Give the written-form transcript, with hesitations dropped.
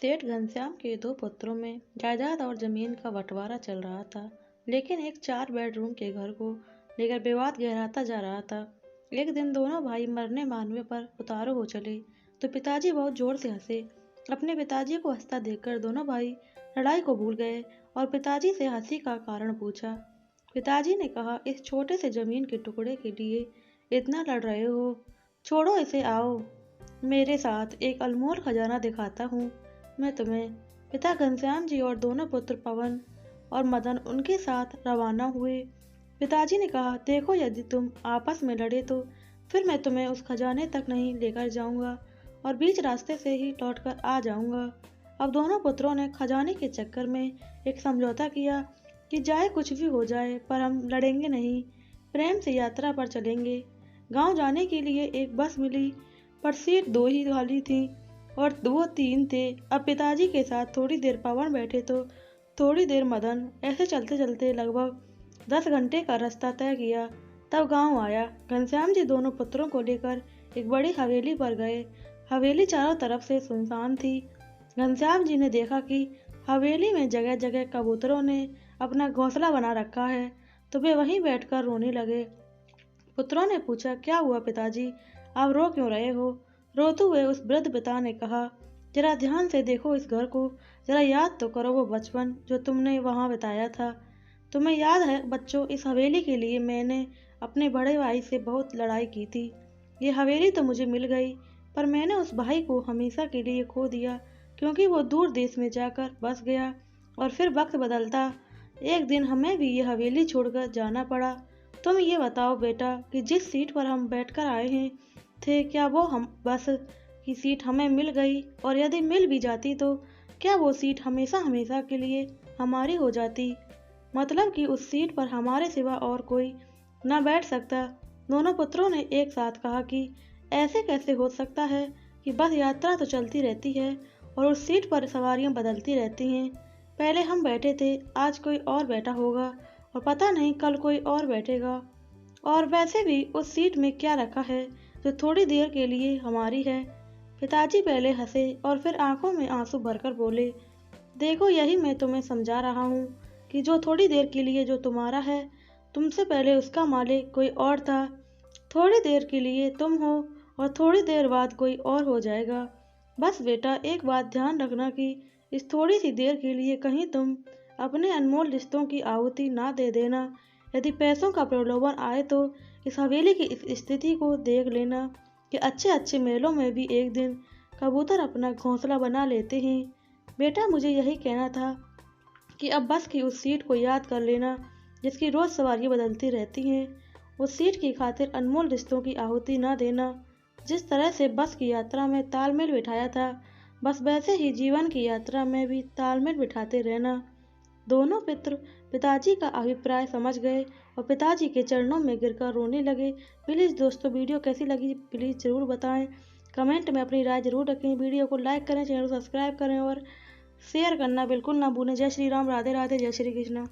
सेठ घनश्याम के दो पुत्रों में जायदाद और जमीन का बंटवारा चल रहा था, लेकिन एक 4 बेडरूम के घर को लेकर विवाद गहराता जा रहा था। एक दिन दोनों भाई मरने मानवे पर उतारू हो चले तो पिताजी बहुत जोर से हंसे। अपने पिताजी को हंसता देखकर दोनों भाई लड़ाई को भूल गए और पिताजी से हंसी का कारण पूछा। पिताजी ने कहा, इस छोटे से जमीन के टुकड़े के लिए इतना लड़ रहे हो? छोड़ो इसे, आओ मेरे साथ, एक अनमोल खजाना दिखाता हूँ मैं तुम्हें। पिता घनश्याम जी और दोनों पुत्र पवन और मदन उनके साथ रवाना हुए। पिताजी ने कहा, देखो यदि तुम आपस में लड़े तो फिर मैं तुम्हें उस खजाने तक नहीं लेकर जाऊंगा और बीच रास्ते से ही लौटकर आ जाऊंगा। अब दोनों पुत्रों ने खजाने के चक्कर में एक समझौता किया कि चाहे कुछ भी हो जाए पर हम लड़ेंगे नहीं, प्रेम से यात्रा पर चलेंगे। गांव जाने के लिए एक बस मिली पर सीट 2 ही खाली थी और वो 3 थे। अब पिताजी के साथ थोड़ी देर पवन बैठे तो थोड़ी देर मदन, ऐसे चलते चलते लगभग 10 घंटे का रास्ता तय किया। तब गांव आया। घनश्याम जी दोनों पुत्रों को लेकर एक बड़ी हवेली पर गए। हवेली चारों तरफ से सुनसान थी। घनश्याम जी ने देखा कि हवेली में जगह जगह कबूतरों ने अपना घोंसला बना रखा है, तो वे वहीं बैठकर रोने लगे। पुत्रों ने पूछा, क्या हुआ पिताजी, आप रो क्यों रहे हो? रोते हुए उस वृद्ध पिता ने कहा, जरा ध्यान से देखो इस घर को, जरा याद तो करो वो बचपन जो तुमने वहाँ बिताया था। तुम्हें याद है बच्चों, इस हवेली के लिए मैंने अपने बड़े भाई से बहुत लड़ाई की थी। ये हवेली तो मुझे मिल गई, पर मैंने उस भाई को हमेशा के लिए खो दिया, क्योंकि वो दूर देश में जाकर बस गया और फिर वक्त बदलता एक दिन हमें भी ये हवेली छोड़कर जाना पड़ा। तुम ये बताओ बेटा कि जिस सीट पर हम बैठकर आए हैं थे, क्या वो हम बस की सीट हमें मिल गई? और यदि मिल भी जाती तो क्या वो सीट हमेशा हमेशा के लिए हमारी हो जाती? मतलब कि उस सीट पर हमारे सिवा और कोई न बैठ सकता? दोनों पुत्रों ने एक साथ कहा कि ऐसे कैसे हो सकता है कि बस यात्रा तो चलती रहती है और उस सीट पर सवारियां बदलती रहती हैं। पहले हम बैठे थे, आज कोई और बैठा होगा और पता नहीं कल कोई और बैठेगा। और वैसे भी उस सीट में क्या रखा है जो थोड़ी देर के लिए हमारी है? पिताजी पहले हंसे और फिर आंखों में आंसू भरकर बोले, देखो यही मैं तुम्हें समझा रहा हूँ कि जो थोड़ी देर के लिए जो तुम्हारा है, तुमसे पहले उसका मालिक कोई और था। थोड़ी देर के लिए तुम हो और थोड़ी देर बाद कोई और हो जाएगा। बस बेटा एक बात ध्यान रखना कि इस थोड़ी सी देर के लिए कहीं तुम अपने अनमोल रिश्तों की आहुति ना दे देना। यदि पैसों का प्रलोभन आए तो इस हवेली की इस स्थिति को देख लेना कि अच्छे अच्छे महलों में भी एक दिन कबूतर अपना घोंसला बना लेते हैं। बेटा मुझे यही कहना था कि अब बस की उस सीट को याद कर लेना जिसकी रोज सवारियां बदलती रहती हैं। उस सीट की खातिर अनमोल रिश्तों की आहुति न देना। जिस तरह से बस की यात्रा में तालमेल बिठाया था, बस वैसे ही जीवन की यात्रा में भी तालमेल बिठाते रहना। दोनों पितृ पिताजी का अभिप्राय समझ गए और पिताजी के चरणों में गिरकर रोने लगे। प्लीज़ दोस्तों, वीडियो कैसी लगी प्लीज़ ज़रूर बताएं। कमेंट में अपनी राय जरूर रखें। वीडियो को लाइक करें, चैनल को सब्सक्राइब करें और शेयर करना बिल्कुल ना भूलें। जय श्री राम, राधे राधे, जय श्री कृष्ण।